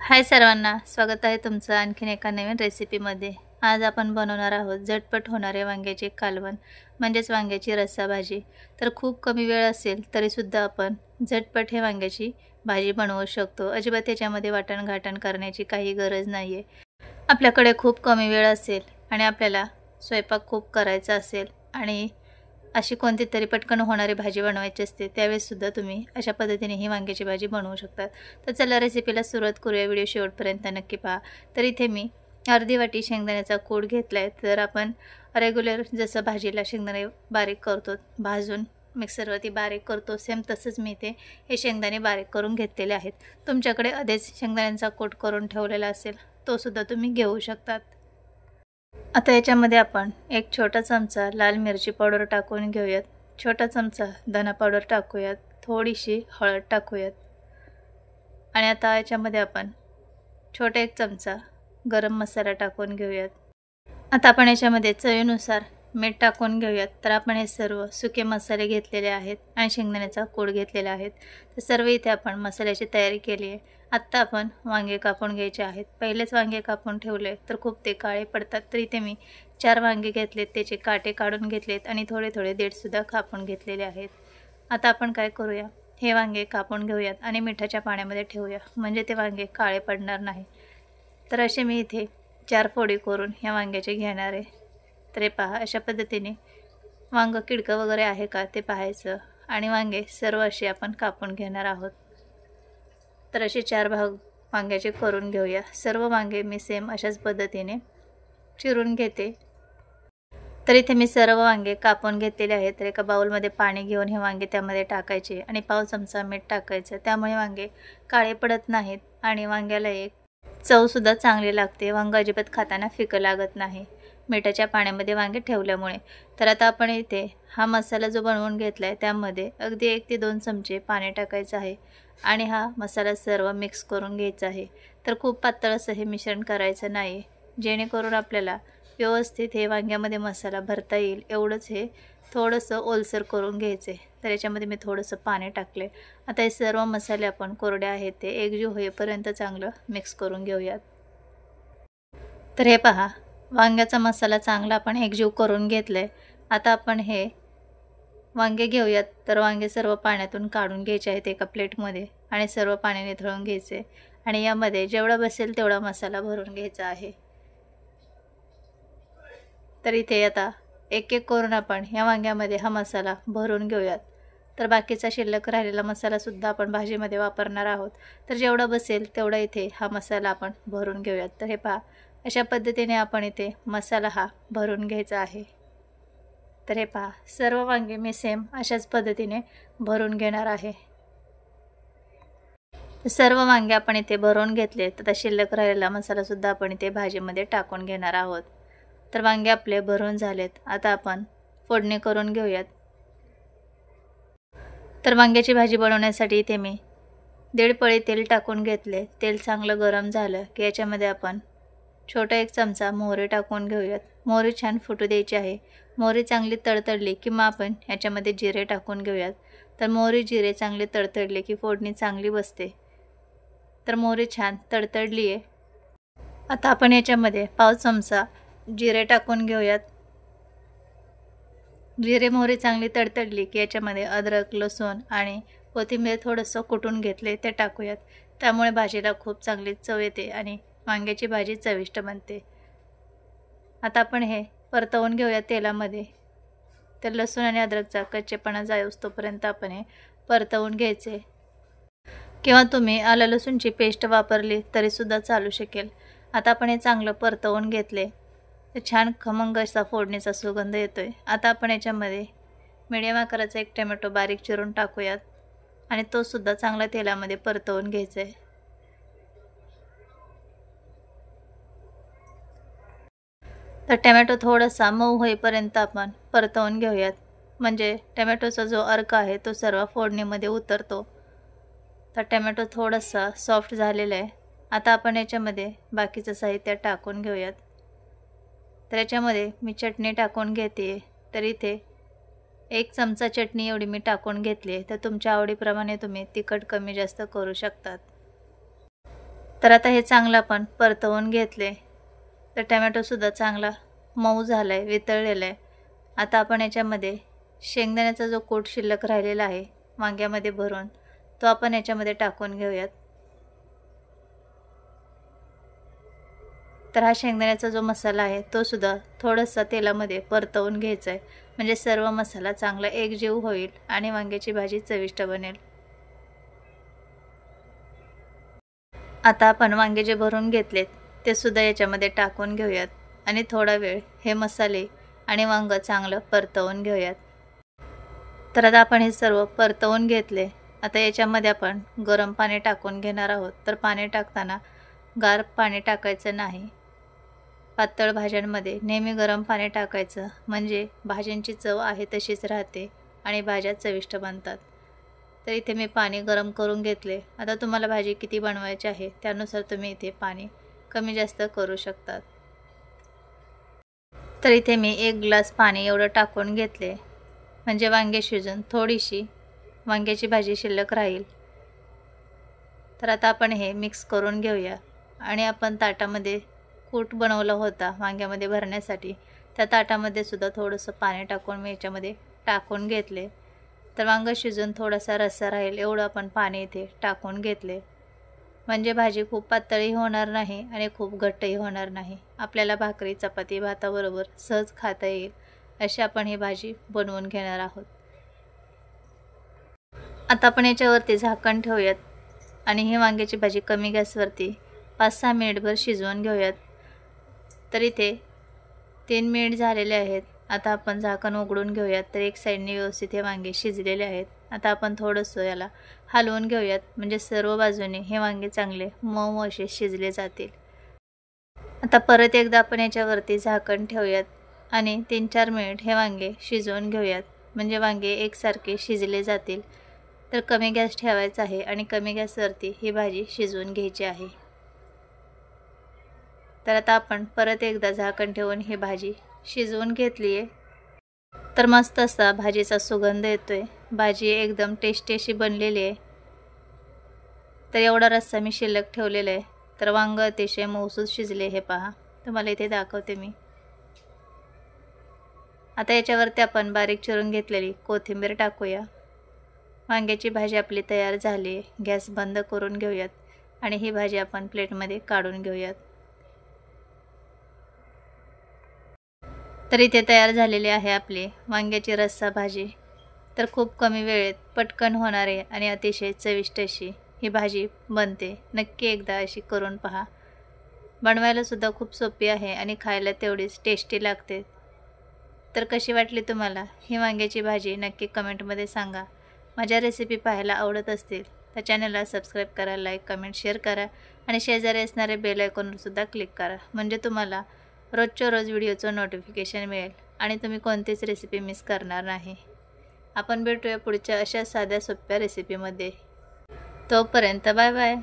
हाय सर्वांना, स्वागत आहे तुमचं आणखीन एका नवीन रेसिपीमध्ये। आज आपण बनवणार आहोत झटपट होणारे वांग्याचे कालवण म्हणजेच वांग्याची रस्सा भाजी। तर खूप कमी वेळ असेल तरीसुद्धा आपण झटपट हे वांग्याची भाजी बनवू शकतो। अजिबात त्याच्यामध्ये वाटण-घाटण करण्याची काही गरज नाही आहे। आपल्याकडे खूप कमी वेळ असेल आणि आपल्याला स्वयंपाक खूप करायचा असेल आणि अशी कोणतीतरी पटकन होणारी भाजी बनवायची असते, त्यावेळेस सुद्धा तुम्ही अशा पद्धतीने ही वांग्याची भाजी बनवू शकता। तर चला रेसिपीला सुरुवात करूया। व्हिडिओ शेवटपर्यंत नक्की पहा। तर इथे मी अर्धी वाटी शेंगदाण्याचा कूट घेतलाय। तर आपण रेग्युलर जसं भाजीला शेंगदाणे बारीक करतो, भाजून मिक्सरवरती बारीक करतो, सेम तसंच मी इथे हे शेंगदाणे बारीक करून घेतलेले आहेत। तुमच्याकडे आधीच शेंगदाण्यांचा कूट करून ठेवलेला असेल तो सुद्धा तुम्ही घेऊ शकतात। आता याच्यामध्ये आपण एक छोटा चमचा लाल मिरची पावडर टाकून घेऊयात, छोटा चमचा धना पावडर टाकूयात, थोडीशी हळद टाकूयात आणि आता याच्यामध्ये आपण छोटा एक चमचा गरम मसाला टाकून घेऊयात। आता आपण याच्यामध्ये चवीनुसार मीठ टाकून घेऊयात। तर आपण हे सर्व सुके मसाले घेतलेले आहेत आणि शेंगदाण्याचा कूट घेतलेला आहे। तर सर्व इथे आपण मसाल्याची तयारी केली आहे। आता आपण वांगे कापून घ्यायचे आहेत। पहिलेच वांगे कापून ठेवले तर खूप ते काळे पडतात, तर इथे मी 4 वांगे घेतलेत, त्याचे काटे काढून घेतलेत आणि थोडे थोडे देठसुद्धा कापून घेतलेले आहेत। आता आपण काय करूया, हे वांगे कापून घेऊयात आणि मिठाच्या पाण्यामध्ये ठेवूया, म्हणजे ते वांगे काळे पडणार नाही। तर असे मी इथे 4 फोडी करून ह्या वांग्याचे घेणार आहे। तर हे पहा, अशा पद्धतीने वांगं किडकं वगैरे आहे का ते पाहायचं आणि वांगे सर्व असे आपण कापून घेणार आहोत। तर असे 4 भाग वांग्याचे करून घेऊया। सर्व वांगे मी सेम अशाच पद्धतीने चिरून घेते। तर इथे मी सर्व वांगे कापून घेतलेले आहेत। तर एका बाउलमध्ये पाणी घेऊन हे वांगे त्यामध्ये टाकायचे आणि पाव चमचा मीठ टाकायचं, त्यामुळे वांगे काळे पडत नाहीत आणि वांग्याला एक चवसुद्धा चांगली लागते। वांगं अजिबात खाताना फिकं लागत नाही मिठाच्या पाण्यामध्ये वांगे ठेवल्यामुळे। तर आता आपण इथे हा मसाला जो बनवून घेतला आहे त्यामध्ये अगदी 1 ते 2 चमचे पाणी टाकायचं आहे आणि हा मसाला सर्व मिक्स करून घ्यायचा आहे। तर खूप पातळ असं हे मिश्रण करायचं नाही, जेणेकरून आपल्याला व्यवस्थित हे वांग्यामध्ये मसाला भरता येईल एवढंच हे थोडंसं ओलसर करून घ्यायचं आहे। तर याच्यामध्ये मी थोडंसं पाणी टाकले। आता हे सर्व मसाले आपण कोरडे आहेत ते एकजीव होईपर्यंत चांगलं मिक्स करून घेऊयात। तर हे पहा, वांग्याचा मसाला चांगला आपण एकजीव करून घेतलाय। आता आपण हे वांगे घेऊयात। तर वांगे सर्व पाण्यातून काढून घ्यायचे आहेत एका प्लेटमध्ये आणि सर्व पाणी निथळून घ्यायचे आणि यामध्ये जेवढा बसेल तेवढा मसाला भरून घ्यायचा आहे। तर इथे आता एक एक करून आपण या वांग्यामध्ये हा मसाला भरून घेऊयात। तर बाकीचा शिल्लक राहिलेला मसाला सुद्धा आपण भाजीमध्ये वापरणार आहोत। तर जेवढा बसेल तेवढा इथे हा मसाला आपण भरून घेऊयात। तर हे पहा, अशा पद्धतीने आपण इथे मसाला हा भरून घ्यायचा आहे। तर हे पहा, सर्व वांगे मी सेम अशाच पद्धतीने भरून घेणार आहे। सर्व वांगे आपण इथे भरून घेतले। तर शिल्लक राहिलेला मसाला सुद्धा आपण इथे भाजीमध्ये टाकून घेणार आहोत। तर वांगे आपले भरून झालेत। आता आपण फोडणी करून घेऊयात। तर वांग्याची भाजी बनवण्यासाठी इथे मी 1.5 पळी तेल टाकून घेतले। तेल चांगलं गरम झालं की याच्यामध्ये आपण छोटा एक चमचा मोहरी टाकून घेऊयात। मोहरी छान फुटू द्यायची आहे। मोहरी चांगली तडतडली की मग आपण याच्यामध्ये जिरे टाकून घेऊयात। तर मोहरी जिरे चांगले तडतडले की फोडणी चांगली बसते। तर मोहरी छान तडतडली आहे। आता आपण याच्यामध्ये पाव चमचा जिरे टाकून घेऊयात। जिरे मोहरी चांगली तडतडली की याच्यामध्ये अद्रक, लसूण आणि कोथिंबीर थोडंसं कुटून घेतले ते टाकूयात, त्यामुळे भाजीला खूप चांगली चव येते आणि वांग्याची भाजी चविष्ट बनते। आता आपण हे परतवून घेऊया तेलामध्ये। तर लसूण आणि अद्रकचा कच्चेपणा जाऊस्तोपर्यंत आपण हे परतवून घ्यायचे, किंवा तुम्ही आलं लसूणची पेस्ट वापरली तरीसुद्धा चालू शकेल। आता आपण हे चांगलं परतवून घेतले तर छान खमंग असा फोडणीचा सुगंध येतोय। आता आपण याच्यामध्ये मीडियम आकाराचा एक टोमॅटो बारीक चिरून टाकूयात आणि तो सुद्धा चांगला तेलामध्ये परतवून घ्यायचा आहे। तर टोमॅटो थोडासा मऊ होईपर्यंत आपण परतवून घेऊयात, म्हणजे टोमॅटोचा जो अर्क आहे तो सर्व फोडणीमध्ये उतरतो। तर टोमॅटो थोडासा सॉफ्ट झालेला आहे। आता आपण याच्यामध्ये बाकीचं साहित्य टाकून घेऊयात। तर याच्यामध्ये मी चटणी टाकून घेते। तर इथे 1 चमचा चटणी एवढी मी टाकून घेतली। तर तुमच्या आवडीप्रमाणे तुम्ही तिखट कमी जास्त करू शकतात। तर आता हे चांगलं आपण परतवून घेतले. तर टमॅटोसुद्धा चांगला मऊ झाला आहे, वितळलेला आहे. आता आपण याच्यामध्ये शेंगदाण्याचा जो कूट शिल्लक राहिलेला आहे वांग्यामध्ये भरून, तो आपण याच्यामध्ये टाकून घेऊयात. तर हा शेंगदाण्याचा जो मसाला आहे तो सुद्धा थोडासा तेलामध्ये परतवून घ्यायचा आहे, म्हणजे सर्व मसाला चांगला एकजीव होईल आणि वांग्याची भाजी चविष्ट बनेल. आता आपण वांगे जे भरून घेतलेत ते सुद्धा याच्यामध्ये टाकून घेऊयात आणि थोडा वेळ हे मसाले आणि वांग चांगलं परतवून घेऊयात. तर आता आपण हे सर्व परतवून घेतले. आता याच्यामध्ये आपण गरम पाणी टाकून घेणार आहोत. तर पाणी टाकताना गार पाणी टाकायचं नाही. पातळ भाज्यांमध्ये नेहमी गरम पाणी टाकायचं, म्हणजे भाज्यांची चव आहे तशीच राहते आणि भाज्या चविष्ट बनतात. तर इथे मी पाणी गरम करून घेतले. आता तुम्हाला भाजी किती बनवायची आहे त्यानुसार तुम्ही इथे पाणी कमी जास्त करू शकतात. तर इथे मी 1 ग्लास पाणी एवढं टाकून घेतले, म्हणजे वांगे शिजून थोडीशी वांग्याची भाजी शिल्लक राहील. तर आता आपण हे मिक्स करून घेऊया आणि आपण ताटामध्ये कूट बनवला होता वांग्यामध्ये भरण्यासाठी, त्या ताटामध्ये सुद्धा थोडंसं पाणी टाकून मी याच्यामध्ये टाकून घेतले. तर वांग शिजून थोडासा रस्सा राहील एवढं आपण पाणी इथे टाकून घेतले, म्हणजे भाजी खूप पातळही होणार नाही आणि खूप घट्टही होणार नाही. आपल्याला भाकरी चपाती भाताबरोबर सहज खाता येईल अशी आपण ही भाजी बनवून घेणार आहोत. आता आपण याच्यावरती झाकण ठेवूयात आणि ही वांग्याची भाजी कमी गॅसवरती 5-6 मिनिटभर शिजवून घेऊयात. तर इथे 3 मिनिट झालेले आहेत. आता आपण झाकण उघडून घेऊयात. तर एक साईडने व्यवस्थित हे वांगे शिजलेले आहेत. आता आपण थोडंसं याला हलवून घेऊयात, म्हणजे सर्व बाजूने हे वांगे चांगले मऊ असे शिजले जातील. आता परत एकदा आपण याच्यावरती झाकण ठेवूयात आणि 3-4 मिनिट हे वांगे शिजवून घेऊयात, म्हणजे वांगे एकसारखे शिजले जातील. तर कमी गॅस ठेवायचा आहे आणि कमी गॅसवरती ही भाजी शिजवून घ्यायची आहे. तर आता आपण परत एकदा झाकण ठेवून ही भाजी शिजवून घेतली आहे. तर मस्त असा भाजीचा सुगंध येतोय. भाजी एकदम टेस्टी अशी बनलेली आहे. तर एवढा रस्सा मी शिल्लक ठेवलेला आहे. तर वांग अतिशय मऊसूत शिजले हे पहा, तुम्हाला इथे दाखवते मी. आता याच्यावरती आपण बारीक चिरून घेतलेली कोथिंबीर टाकूया. वांग्याची भाजी आपली तयार झाली आहे. गॅस बंद करून घेऊयात आणि ही भाजी आपण प्लेटमध्ये काढून घेऊयात. तर इथे तयार झालेली आहे आपली वांग्याची रस्सा भाजी. तर खूप कमी वेळेत पटकन होणारे आणि अतिशय चविष्ट अशी ही भाजी बनते. नक्की एकदा अशी करून पहा. बनवायला सुद्धा खूप सोपी आहे आणि खायला तेवढीच टेस्टी लागते. तर कशी वाटली तुम्हाला ही वांग्याची भाजी नक्की कमेंटमध्ये सांगा. माझ्या रेसिपी पाहायला आवडत असतील तर चॅनलला सबस्क्राईब करा, लाईक, कमेंट, शेअर करा आणि शेजारी असणारे बेल आयकॉनवर सुद्धा क्लिक करा, म्हणजे तुम्हाला रोजच्या रोज व्हिडिओचं नोटिफिकेशन मिळेल आणि तुम्ही कोणतीच रेसिपी मिस करणार नाही. आपण भेटूया पुढच्या अशा साध्या सोप्या रेसिपीमध्ये. तोपर्यंत बाय बाय.